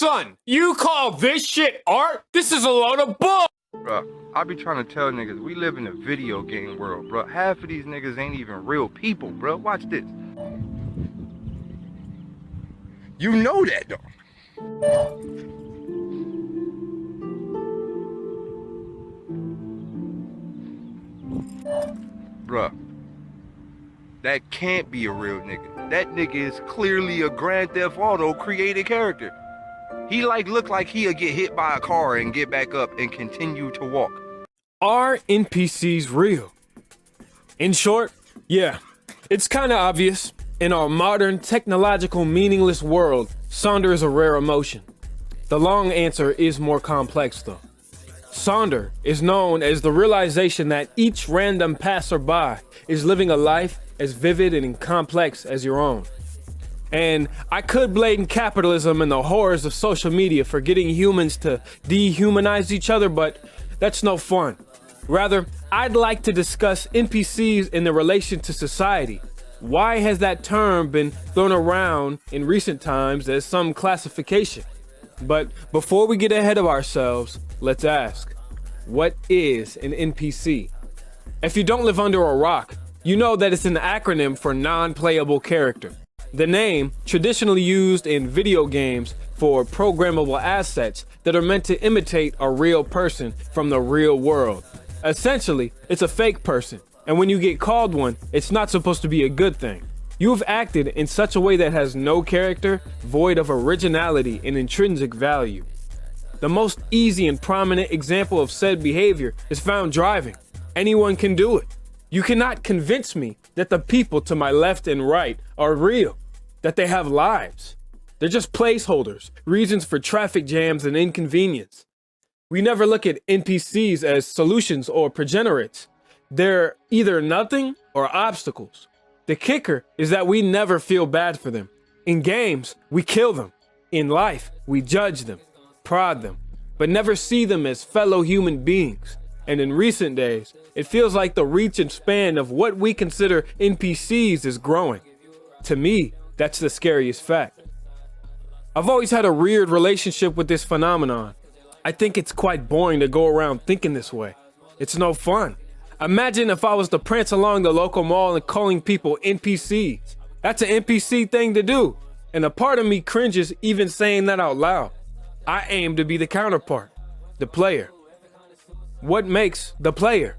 Son, you call this shit art? This is a load of bull! Bruh, I be trying to tell niggas, we live in a video game world, bruh. Half of these niggas ain't even real people, bruh. Watch this. You know that, though. Bruh, that can't be a real nigga. That nigga is clearly a Grand Theft Auto created character. He look like he'll get hit by a car and get back up and continue to walk. Are NPCs real? In short, yeah. It's kinda obvious. In our modern, technological, meaningless world, Sonder is a rare emotion. The long answer is more complex though. Sonder is known as the realization that each random passerby is living a life as vivid and complex as your own. And I could blame capitalism and the horrors of social media for getting humans to dehumanize each other, but that's no fun. Rather, I'd like to discuss NPCs in their relation to society. Why has that term been thrown around in recent times as some classification? But before we get ahead of ourselves, let's ask, what is an NPC? If you don't live under a rock, you know that it's an acronym for non-playable character. The name, traditionally used in video games for programmable assets that are meant to imitate a real person from the real world. Essentially, it's a fake person, and when you get called one, it's not supposed to be a good thing. You've acted in such a way that has no character, void of originality and intrinsic value. The most easy and prominent example of said behavior is found driving. Anyone can do it. You cannot convince me that the people to my left and right are real, that they have lives. They're just placeholders, reasons for traffic jams and inconvenience. We never look at NPCs as solutions or progenerates. They're either nothing or obstacles. The kicker is that we never feel bad for them. In games, we kill them. In life, we judge them, prod them, but never see them as fellow human beings. And in recent days, it feels like the reach and span of what we consider NPCs is growing. To me, that's the scariest fact. I've always had a weird relationship with this phenomenon. I think it's quite boring to go around thinking this way. It's no fun. Imagine if I was to prance along the local mall and calling people NPCs. That's an NPC thing to do, and a part of me cringes even saying that out loud. I aim to be the counterpart, the player. What makes the player?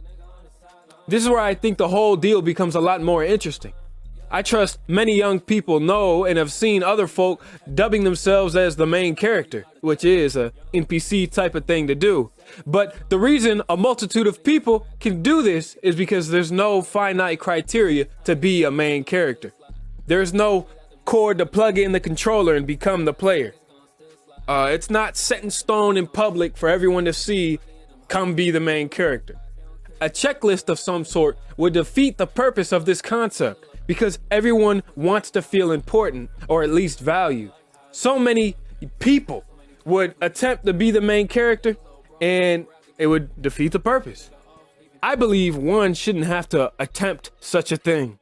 This is where I think the whole deal becomes a lot more interesting. I trust many young people know and have seen other folk dubbing themselves as the main character, which is a NPC type of thing to do. But the reason a multitude of people can do this is because there's no finite criteria to be a main character. There's no cord to plug in the controller and become the player. It's not set in stone in public for everyone to see, come be the main character. A checklist of some sort would defeat the purpose of this concept, because everyone wants to feel important or at least valued. So many people would attempt to be the main character and it would defeat the purpose. I believe one shouldn't have to attempt such a thing.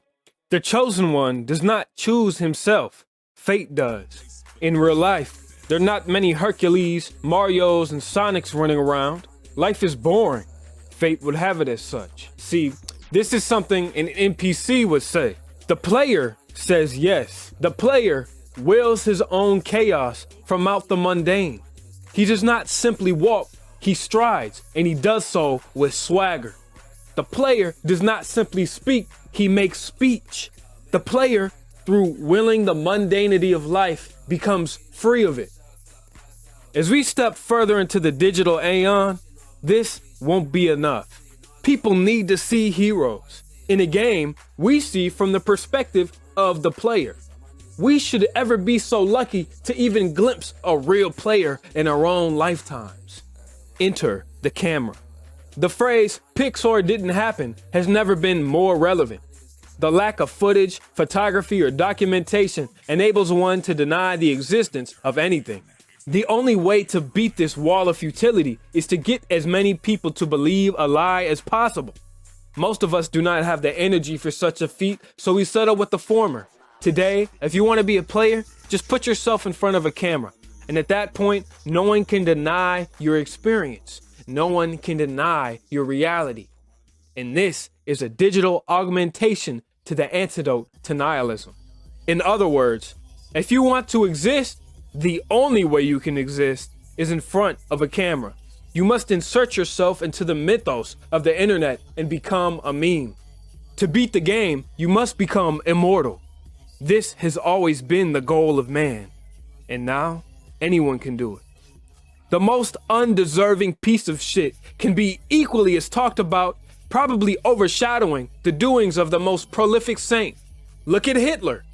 The chosen one does not choose himself. Fate does. In real life, there are not many Hercules, Marios, and Sonics running around. Life is boring. Fate would have it as such. See, this is something an NPC would say. The player says yes. The player wills his own chaos from out the mundane. He does not simply walk, he strides, and he does so with swagger. The player does not simply speak, he makes speech. The player, through willing the mundanity of life, becomes free of it. As we step further into the digital aeon, this won't be enough. People need to see heroes. In a game, we see from the perspective of the player. We should ever be so lucky to even glimpse a real player in our own lifetimes. Enter the camera. The phrase Pixar didn't happen has never been more relevant. The lack of footage, photography, or documentation enables one to deny the existence of anything. The only way to beat this wall of futility is to get as many people to believe a lie as possible. Most of us do not have the energy for such a feat, so we settle with the former. Today, if you want to be a player, just put yourself in front of a camera And at that point, no one can deny your experience. No one can deny your reality. And this is a digital augmentation to the antidote to nihilism. In other words, if you want to exist, the only way you can exist is in front of a camera. You must insert yourself into the mythos of the internet and become a meme. To beat the game, you must become immortal. This has always been the goal of man. And now, anyone can do it. The most undeserving piece of shit can be equally as talked about, probably overshadowing the doings of the most prolific saint. Look at Hitler.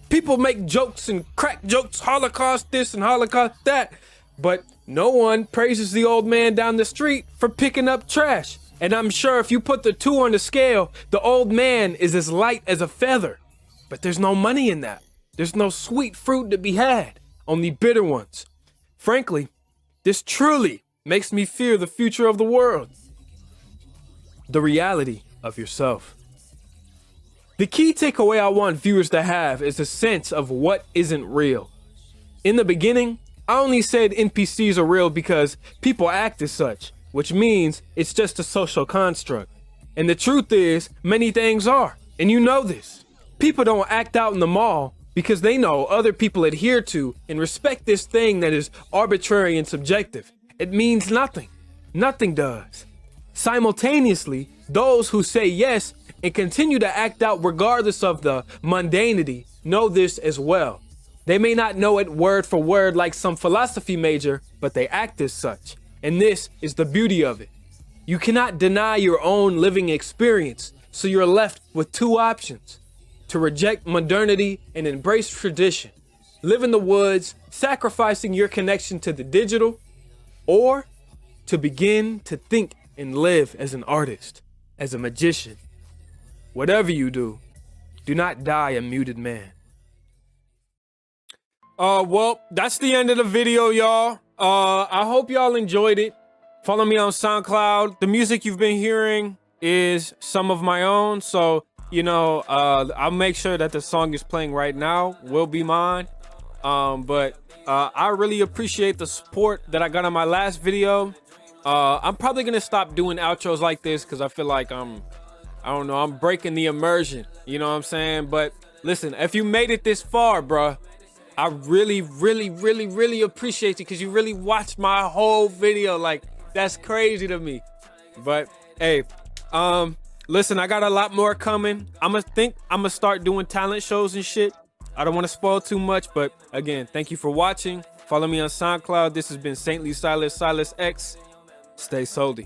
People make jokes and crack jokes, Holocaust this and Holocaust that, but no one praises the old man down the street for picking up trash. And I'm sure if you put the two on the scale, the old man is as light as a feather. But there's no money in that. There's no sweet fruit to be had, only bitter ones. Frankly, this truly makes me fear the future of the world. The reality of yourself. The key takeaway I want viewers to have is a sense of what isn't real. In the beginning, I only said NPCs are real because people act as such, which means it's just a social construct. And the truth is, many things are, and you know this. People don't act out in the mall because they know other people adhere to and respect this thing that is arbitrary and subjective. It means nothing. Nothing does. Simultaneously, those who say yes and continue to act out regardless of the mundanity know this as well. They may not know it word for word like some philosophy major, but they act as such. And this is the beauty of it. You cannot deny your own living experience, so you're left with two options: to reject modernity and embrace tradition, live in the woods, sacrificing your connection to the digital, or to begin to think and live as an artist, as a magician. Whatever you do not die a muted man. Well, that's the end of the video, y'all. I hope y'all enjoyed it. Follow me on SoundCloud. The music you've been hearing is some of my own, so you know, I'll make sure that the song is playing right now will be mine. But I really appreciate the support that I got on my last video. I'm probably gonna stop doing outros like this because I feel like I'm breaking the immersion. You know what I'm saying? But listen, if you made it this far, bruh, I really, really, really, really appreciate you because you really watched my whole video. Like, that's crazy to me. But hey, listen, I got a lot more coming. I'm gonna start doing talent shows and shit. I don't want to spoil too much, but again, thank you for watching. Follow me on SoundCloud. This has been Saintly Silas, Silas X. Stay soldi.